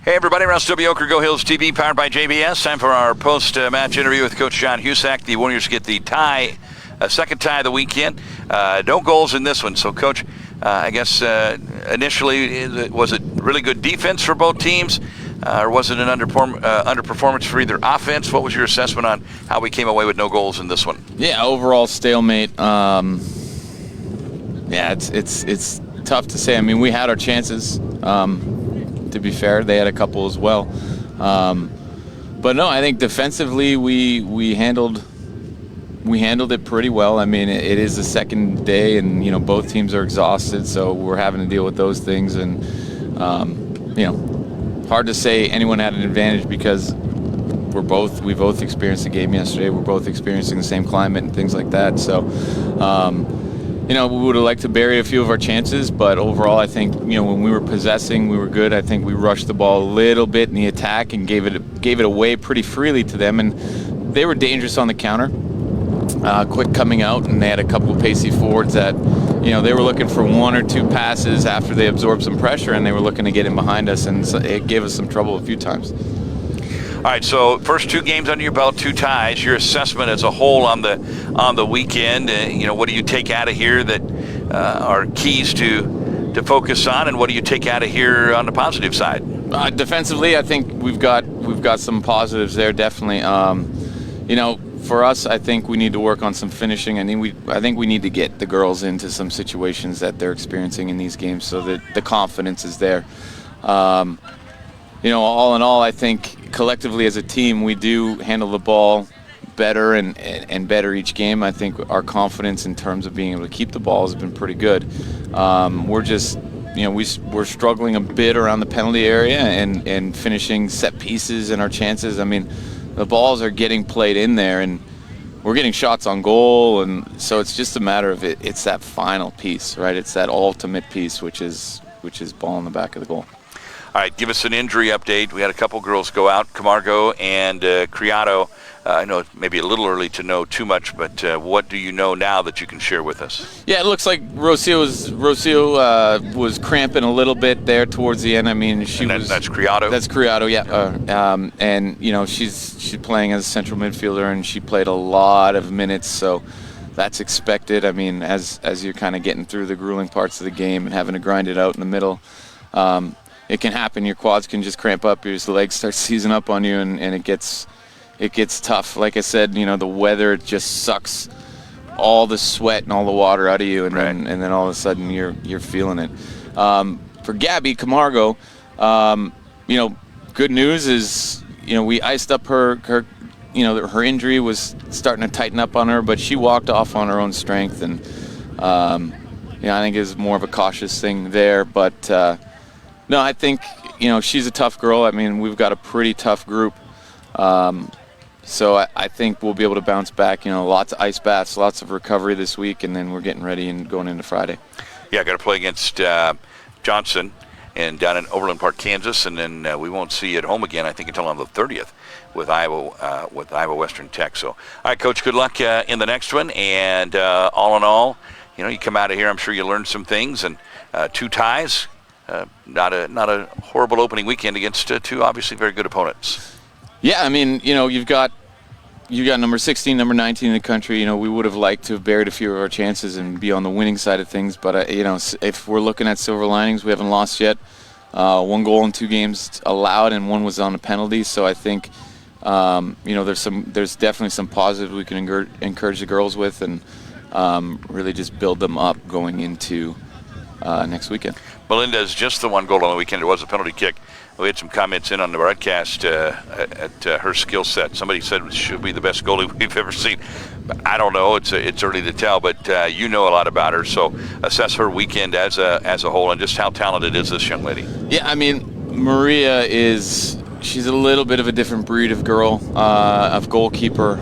Hey everybody, Ross W. Oker, Go Hills TV, powered by JBS. Time for our post-match interview with Coach Jon Hussak. The Warriors get the tie, second tie of the weekend. No goals in this one. So, Coach, I guess initially, was it really good defense for both teams? Or was it an underperformance for either offense? What was your assessment on how we came away with no goals in this one? Yeah, overall stalemate. Yeah, it's tough to say. I mean, we had our chances. To be fair, they had a couple as well. But no, I think defensively we handled it pretty well. I mean, it is the second day, and both teams are exhausted, so we're having to deal with those things. And hard to say anyone had an advantage because we both experienced the game yesterday. We're both experiencing the same climate and things like that. So, we would have liked to bury a few of our chances, but overall, I think when we were possessing, we were good. I think we rushed the ball a little bit in the attack and gave it away pretty freely to them, and they were dangerous on the counter. Quick coming out, and they had a couple of pacey forwards that, they were looking for one or two passes after they absorbed some pressure, and they were looking to get in behind us, and so it gave us some trouble a few times. All right, so first two games under your belt, 2 ties. Your assessment as a whole on the weekend, what do you take out of here that are keys to focus on, and what do you take out of here on the positive side? Defensively, I think we've got some positives there, definitely. For us, I think we need to work on some finishing. I think we need to get the girls into some situations that they're experiencing in these games so that the confidence is there. All in all, I think collectively as a team, we do handle the ball better and better each game. I think our confidence in terms of being able to keep the ball has been pretty good. We're just, we're struggling a bit around the penalty area and finishing set pieces and our chances. I mean, the balls are getting played in there, and we're getting shots on goal, and so it's just a matter of it's that final piece, right? It's that ultimate piece, which is ball in the back of the goal. All right, give us an injury update. We had a couple girls go out, Camargo and Criado. I know it may be a little early to know too much, but what do you know now that you can share with us? Yeah, it looks like Rocio was cramping a little bit there towards the end. I mean, that's Criado? That's Criado, yeah. And, she's playing as a central midfielder, and she played a lot of minutes, so that's expected. I mean, as you're kind of getting through the grueling parts of the game and having to grind it out in the middle, it can happen. Your quads can just cramp up. Your legs start seizing up on you, and it gets tough. Like I said, the weather just sucks all the sweat and all the water out of you, and right. then all of a sudden you're feeling it. For Gabby Camargo, good news is we iced up her injury was starting to tighten up on her, but she walked off on her own strength, and I think it was more of a cautious thing there, but. No, I think, she's a tough girl. I mean, we've got a pretty tough group. So I think we'll be able to bounce back. Lots of ice baths, lots of recovery this week, and then we're getting ready and going into Friday. Yeah, got to play against Johnson and down in Overland Park, Kansas, and then we won't see you at home again, I think, until on the 30th with Iowa Western Tech. So, all right, Coach, good luck in the next one. And all in all, you come out of here, I'm sure you learned some things, and 2 ties. Not a horrible opening weekend against 2 obviously very good opponents. Yeah, I mean, you've got number 16, number 19 in the country. We would have liked to have buried a few of our chances and be on the winning side of things. But if we're looking at silver linings, we haven't lost yet. 1 goal in 2 games allowed, and 1 was on a penalty. So I think there's definitely some positives we can encourage the girls with, and really just build them up going into next weekend. Melinda's just the 1 goal on the weekend. It was a penalty kick. We had some comments in on the broadcast at her skill set. Somebody said she'll be the best goalie we've ever seen. I don't know. It's early to tell, but you know a lot about her. So assess her weekend as a whole, and just how talented is this young lady. Yeah, I mean, Maria she's a little bit of a different breed of girl, of goalkeeper.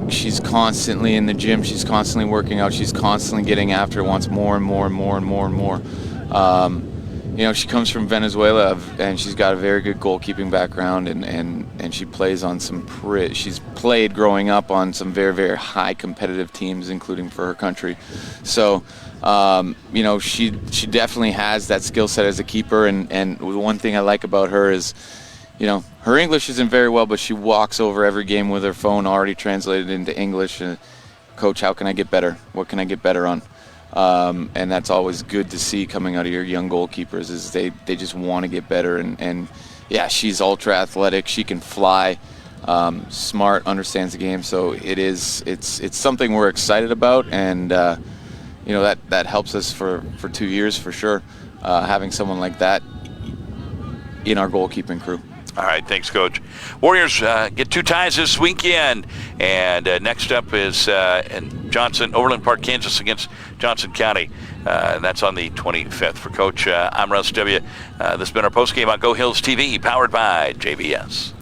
She's constantly in the gym. She's constantly working out. She's constantly getting after it, wants more and more and more and more and more. She comes from Venezuela, and she's got a very good goalkeeping background, and she plays on she's played growing up on some very, very high competitive teams, including for her country. So She definitely has that skill set as a keeper, and the one thing I like about her is, her English isn't very well, but she walks over every game with her phone already translated into English. Coach, how can I get better? What can I get better on? And that's always good to see coming out of your young goalkeepers, is they just want to get better. And yeah, she's ultra athletic. She can fly, smart, understands the game. So it's something we're excited about, and that helps us for 2 years for sure, having someone like that in our goalkeeping crew. All right, thanks, Coach. Warriors get 2 ties this weekend, and next up is in Overland Park, Kansas against Johnson County. That's on the 25th. For Coach, I'm Russ W. This has been our postgame on Go Hills TV, powered by JBS.